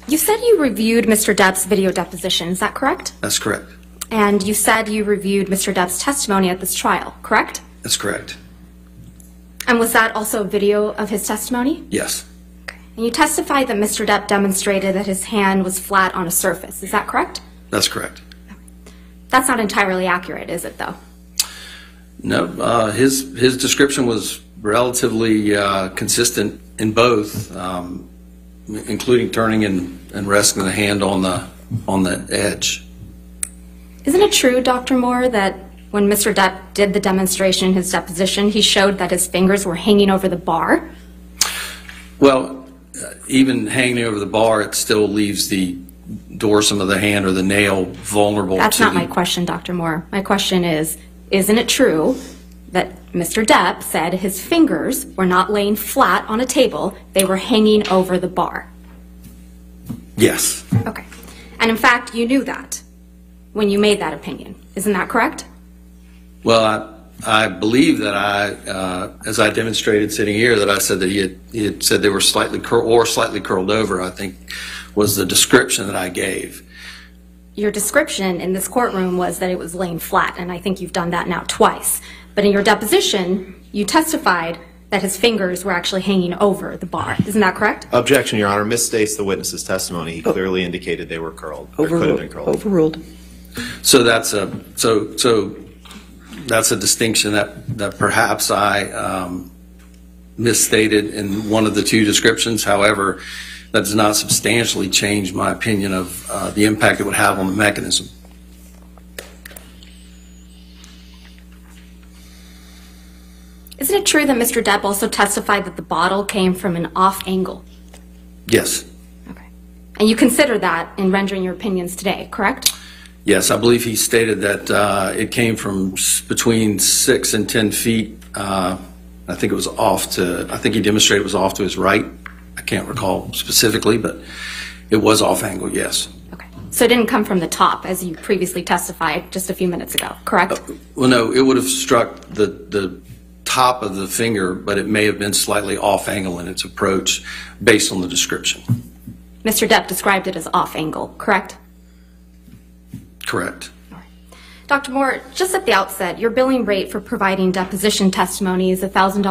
You said you reviewed Mr. Depp's video deposition, is that correct? That's correct. And you said you reviewed Mr. Depp's testimony at this trial, correct? That's correct. And was that also a video of his testimony? Yes. Okay. And you testified that Mr. Depp demonstrated that his hand was flat on a surface, is that correct? That's correct. That's not entirely accurate, is it, though? No, his description was relatively consistent in both, including turning and resting the hand on the edge. Isn't it true, Dr. Moore, that when Mr. Depp did the demonstration in his deposition, he showed that his fingers were hanging over the bar? Well, even hanging over the bar, it still leaves the dorsum of the hand or the nail vulnerable. That's not my question, Dr. Moore. My question is, isn't it true that Mr. Depp said his fingers were not laying flat on a table, they were hanging over the bar? Yes. Okay. And in fact, you knew that when you made that opinion. Isn't that correct? Well, I believe that as I demonstrated sitting here, that I said that he had said they were slightly curled over, I think was the description that I gave. Your description in this courtroom was that it was laying flat, and I think you've done that now twice. But in your deposition, you testified that his fingers were actually hanging over the bar. Isn't that correct? Objection, Your Honor. Misstates the witness's testimony. He clearly indicated they were curled. Or could have been curled. Overruled. So that's a distinction that perhaps I misstated in one of the two descriptions. However, that does not substantially change my opinion of the impact it would have on the mechanism. Isn't it true that Mr. Depp also testified that the bottle came from an off angle? Yes. Okay. And you consider that in rendering your opinions today, correct? Yes, I believe he stated that it came from between 6 and 10 feet. I think it was off to, I think he demonstrated it was off to his right. I can't recall specifically, but it was off angle, yes. Okay. So it didn't come from the top, as you previously testified just a few minutes ago, correct? Well, no, it would have struck the top of the finger, but it may have been slightly off angle in its approach based on the description. Mr. Depp described it as off angle, correct? Correct. Dr. Moore, just at the outset, your billing rate for providing deposition testimony is $1,000